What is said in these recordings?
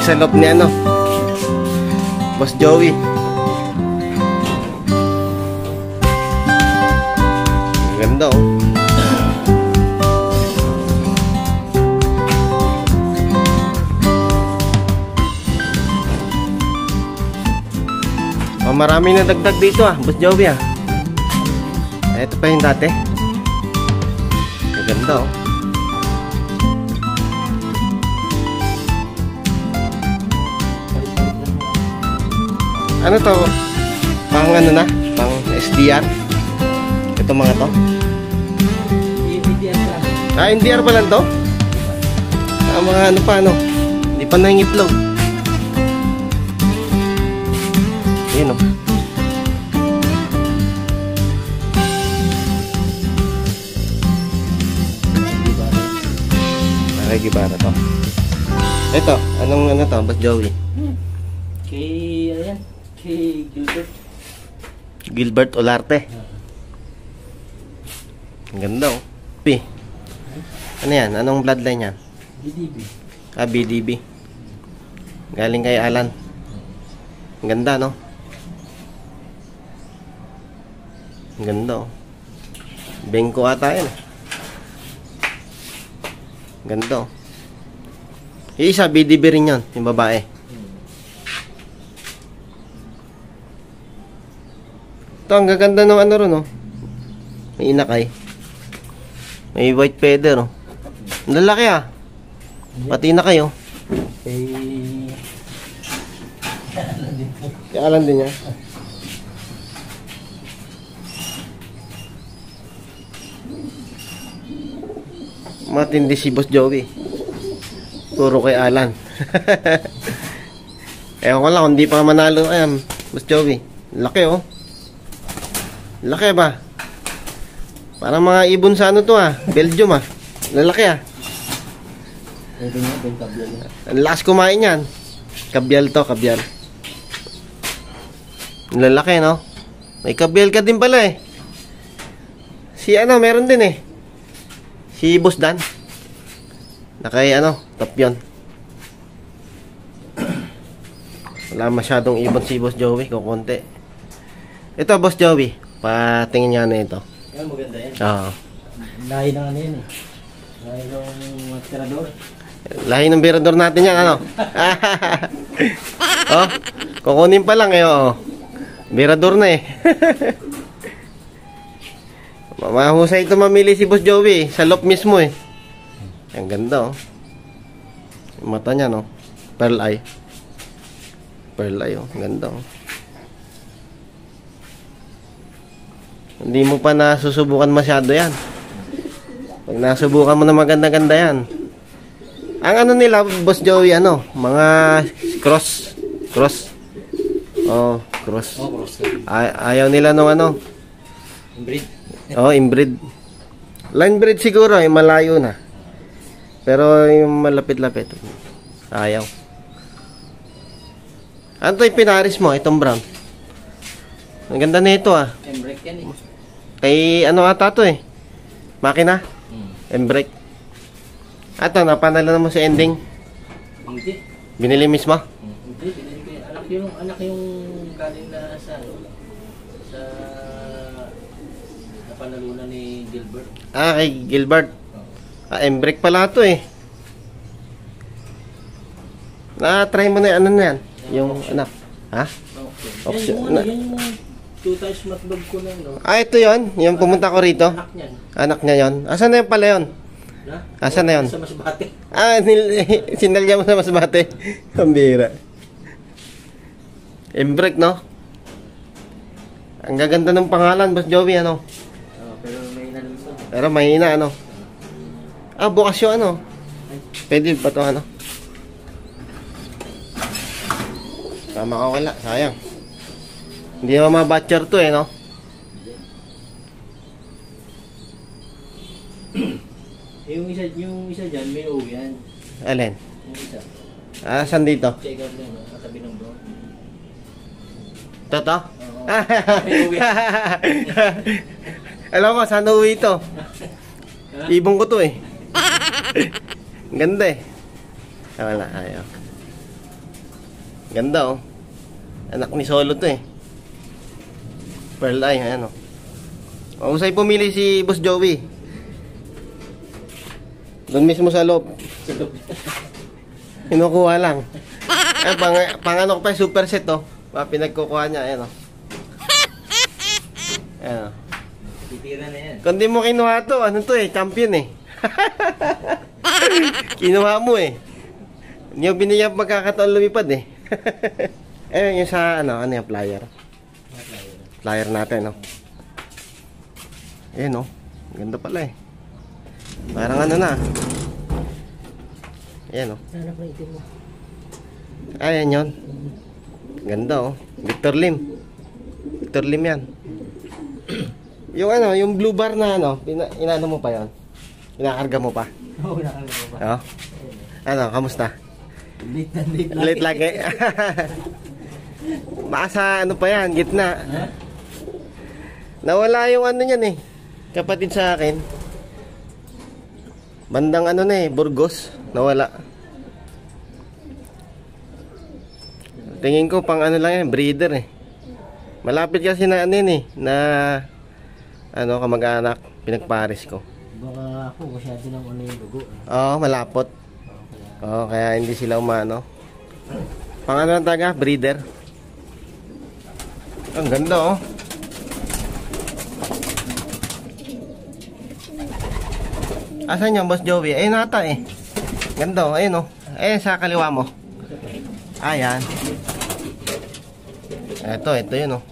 sa loob ni ano, Boss Joey. Ganda oh. Oh, marami na dagdag dito ah, Boss Joey ah. Ito pa yung dati. Ganda oh. Ano to? Pang ano na? Pang SDR? Ito mga to? Ah, NDR pa lang to? Ah, mga ano pa ano? Hindi pa nangitlog. Yun o. Nakikibara to. Ito, anong ano to? Boss Joey? Ayan. Kay Gilbert. Gilbert Olarte. Ang ganda oh. P. Ano yan? Anong bloodline yan? BDB. Ah, BDB. Galing kay Alan. Ang ganda no? Ang ganda oh. Bengko ata yan. Ang ganda oh. Yung isa, BDB rin yun. Yung babae. Ito, ang gaganda ng ano ron, oh. May inakay. May white feather, oh. Ang lalaki, ah. Pati inakay, oh. Kaya alam din niya. Matindi si Boss Joey. Puro kay Alan. Ewan ko lang, hindi pa manalo ayan, Boss Joey. Laki, oh. Laki ba? Parang mga ibon sa ano to ah. Belgium ah. Lalaki ah. Ang lakas kumain yan. Kabyal to, kabyal. Lalaki no? May kabyal ka din pala eh. Si ano, meron din eh. Si Boss Dan. Nakay ano, top yun. Wala masyadong ibon si Boss Joey, kukunti. Ito Boss Joey. Patingin niya na ito. Yan, maganda yan. Oo. Lahi ng ano yan eh. Lahi ng tirador. Lahi ng birador natin yan, ano? Oh, kukunin pa lang eh, oh. Birador na eh. Mahusay ito mamili si Boss Joey. Sa loob mismo eh. Ang ganda oh. Yung mata niya no. Pearl eye. Pearl eye oh. Ang ganda oh. Hindi mo pa nasusubukan masyado yan. Pag nasubukan mo na maganda-ganda yan. Ang ano nila, Boss Joey, ano? Mga cross. Cross. Oh, cross. Oh, cross. Ayaw nila nung ano? Inbreed. Oh, inbreed. Line breed siguro, eh, malayo na. Pero yung malapit-lapit, ayaw. Ano to yung pinaris mo? Itong brown. Ang ganda nito ah. Embrek yan eh. Kay ano ata to eh. Makina. Embrek. Ato, napanalo na mo sa ending. Hindi. Binili mismo? Hindi. Anak yung galing na sa napanalunan ni Gilbert. Ah, kay Gilbert. Ah, Embrek pala to eh. Na-try mo na yung ano na yan. Yung anak. Ha? Okay. Yan yung 2 times matbag ko na, no? Ah, ito yon. Yung pumunta ko rito. Anak niyan. Anak niya yon. Asan na yun pala yun? Na? Asan na yun? Sa Masbate. Ah, sinalya mo sa Masbate. Pambira. Embrek, no? Ang gaganda ng pangalan, Boss Joey, ano? Pero mahina naman ito. Pero mahina, ano? Ah, bukas yung ano? Pwede ba ito, ano? Tama ka wala, sayang. Hindi naman mga-batcher to eh, no? Yung isa dyan, may uwi yan. Alin? Yung isa. Ah, saan dito? Check out lang, katabi ng bro. Toto? Oo. May uwi. Alam ko, saan uwi ito? Ibong ko to eh. Ang ganda eh. Ah, wala, ayaw. Ganda oh. Anak ni Solo to eh. Pearl eye, ayan oh. Usay pumili si Boss Joey. Doon mismo sa loob. Kinukuha lang. Ay, pang ano ko pa, super set oh. Pinagkukuha niya, ayan oh. Ayan oh. Titira na yan. Kung di mo kinuha to, ano to eh, champion eh. Kinuha mo eh. Hindi mo binigyan pagkakataon lumipad eh. Ayun yung sa ano yung flyer. Flyer natin, no. Ayun, no. Ganda pala eh. Parang ano na. Ayan, no. Hanap na itim mo. Ayan yun. Ganda, oh. Victor Lim. Victor Lim yan. Yung ano, yung blue bar na ano, inano mo pa yon? Inakarga mo pa? Oo, nakalala ko ba? Oo. Ano, kamusta? Late Late lagi. Baka sa ano pa yan, gitna. Ha? Nawala yung ano niyan eh. Kapatid sa akin. Bandang ano na eh, Burgos. Nawala. Tingin ko pang ano lang yan, breeder eh. Malapit kasi na ano yun eh, na ano, kamag-anak, pinagparis ko. Baka ako, masyado ng ano yung dugo. Oo, malapot. Oo, kaya hindi sila umano. Pang ano lang taga, breeder. Ang ganda oh. Asan yung Boss Joey? Ayun nata eh. Ganda oh, ayun oh. Ayun sa kaliwa mo. Ayan. Ito yun oh.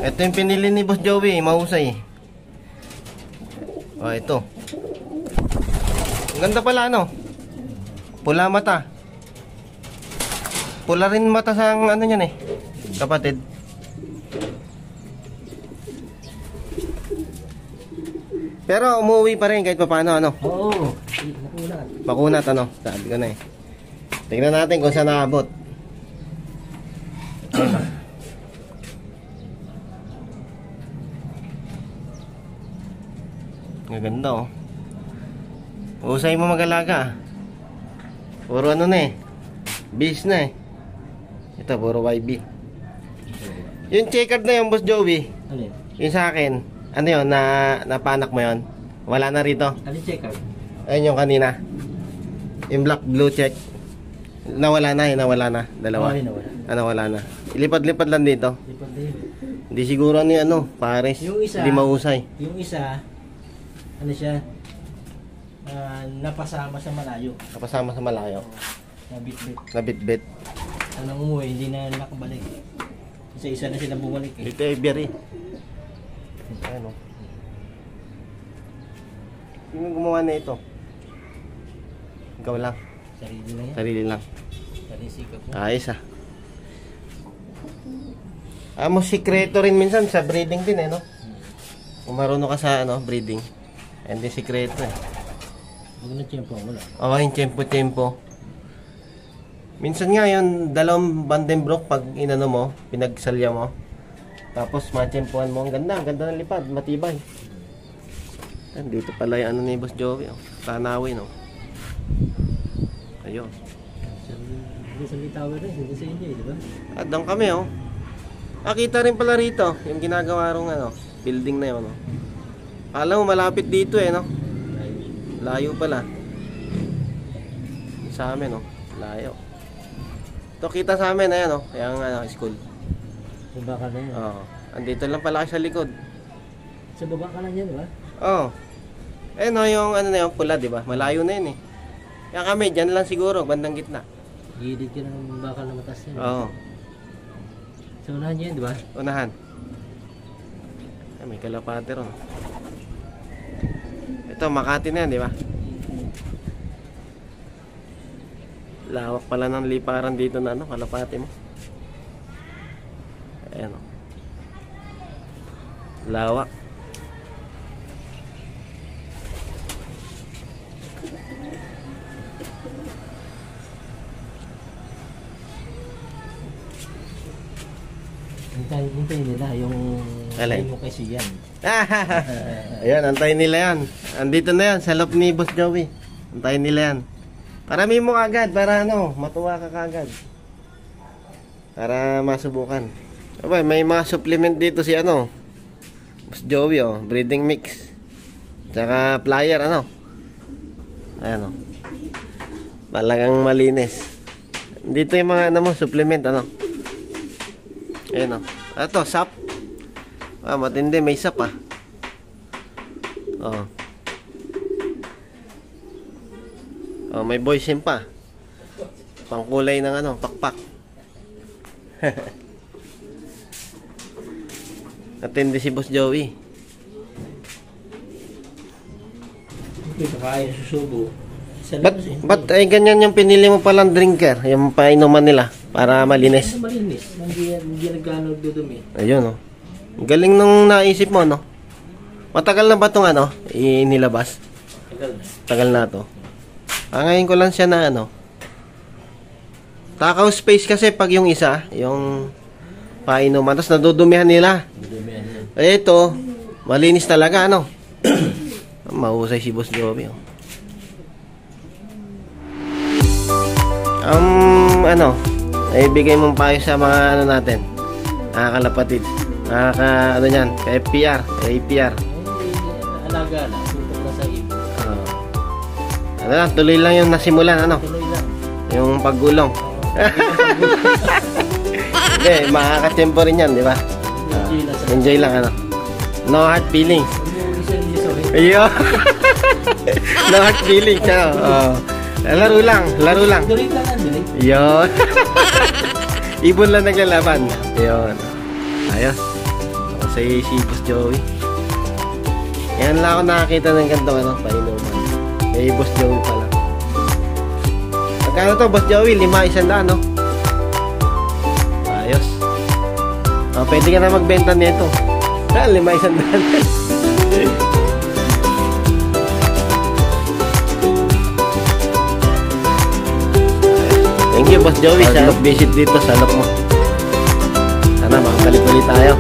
Ito yung pinili ni Boss Joey, mahusay. Oh, ito. Ang ganda pala no. Pula mata. Pula rin mata sa ano niyan eh. Kapatid. Pero umuwi pa rin kahit paano ano. Oo, nakunat. Makunat ano, sabi ko na eh. Tingnan natin kung saan naabot. Ang ganda oh. Usay mo mag-alaga. Puro ano na eh. Bis na eh. Ito, puro YB. Yung checkered na yung Boss Joey. Alin? Yung sa akin. Ano yun? Napanak mo yun? Wala na rito. Alin checker? Ayun yung kanina. Yung black blue check. Nawala na yun. Nawala na. Dalawa. Oo, yun, nawala. Wala na. Ilipad-lipad lang dito. Lipad din. Hindi siguro ano yung ano. Pares. Yung isa. Hindi mahusay. Yung isa, ano siya? Napasama sa malayo. Kapasama sa malayo. Nabit-bit. Nabit-bit. Anong umuwi, hindi na nakabalik. Isa-isa na silang bumalik eh. Dito ay berry. Ano? Sino gumawa na ito? Ikaw lang. Sarili na yan. Sarili lang. Sarili sikap mo. Ayos ah. Mo sikreto rin minsan sa breeding din eh no? Kung marunong ka sa ano, breeding. Hindi sikreto eh. Huwag na tiyempo, wala. Oo, yung tempo-tempo. Minsan nga yung dalawang Vandenbroek pag inano mo, pinagsalya mo. Tapos matiyempohan mo, ang ganda ng lipad, matibay. Dito pala yung ano ni Boss Joey, oh. Tanawin, oh. Ayun. Hindi sa Tower rin, hindi sa inyo, di ba? At doon kami, oh. Kita rin pala rito, yung ginagawa rong ano, building na yun, oh. Alam mo, malapit dito eh, no? Layo pala. Sa amin, oh. Layo. Ito, kita sa amin, ayan, oh. Yung ano, school. Sa baka na yan. Oo. Andito lang pala kayo sa likod. Sa baba ka lang yan, di ba? Oo. Eh no, yung ano na yung pula, di ba? Malayo na yun eh. Kaya kami, dyan lang siguro, bandang gitna. Gilid ka ng bakal na matas yan. Oo. Sa unahan yan, di ba? Unahan. Ay, may kalapate ron. Ito, Makati na yan, di ba? Lawak pala ng liparan dito na ano, kalapate mo. Ayan o. Lawak. Hintayin nila yung Alin? mo kay Sian. Ayan, antayin nila yan. Andito na yan, sa loob ni Boss Joey. Antayin nila yan. Parami mo agad, para ano, matuwa ka kagad. Para masubukan. Aba, may mga supplement dito si ano. Boss Joey, oh, breeding mix. Tsaka flyer, ano. Ayan, oh. Talagang malinis. Dito yung mga ano mo, supplement, ano. Ayan, oh. Ito, sap. Ah, matindi, may sap, ah. Oh. Oh, may boysin pa. Pangkulay ng ano, pakpak. Atindi si Boss Joey. Ito kaya susubo. Ba't ay ganyan yung pinili mo palang drinker? Yung painuman nila para malinis. Ito malinis. Hindi nagkano dudumi. Ayun, oh. Galing nung naisip mo, no? Matagal na ba itong ano, inilabas? Tagal na. Tagal na to. Ngayon ko lang siya na ano. Takaw space kasi pag yung isa, yung painuman, tapos nadudumihan nila. Dudumihan yan. Eh, ito, malinis talaga, ano? Mahusay si Boss Joey, oh. Ano, ibigay mong payo sa mga ano natin, kalapatid, ano yan, FPR, APR. Alaga na, tutok na sa ibo. Ano lang, tuloy lang yung nasimulan, ano? Tuloy lang. Yung paggulong. Hindi, makakatempo rin yan, di ba? Enjoy lang, ano? No hard feelings. Ayun. No hard feelings, ano? Laro lang, laro lang. Dulit lang yan, dulit. Yun. Ibon lang naglalaban. Yun. Ayos. Kasi si Boss Joey. Yan lang ako nakakita ng gantong ano, painuman. Kay Boss Joey pala. Magkano to, Boss Joey? 5,100, no? Ayos. Pwede ka na magbenta nito. 5,100. Thank you, Boss Joey, sa visit dito sa Lok mo. Sana makabalik ulit tayo.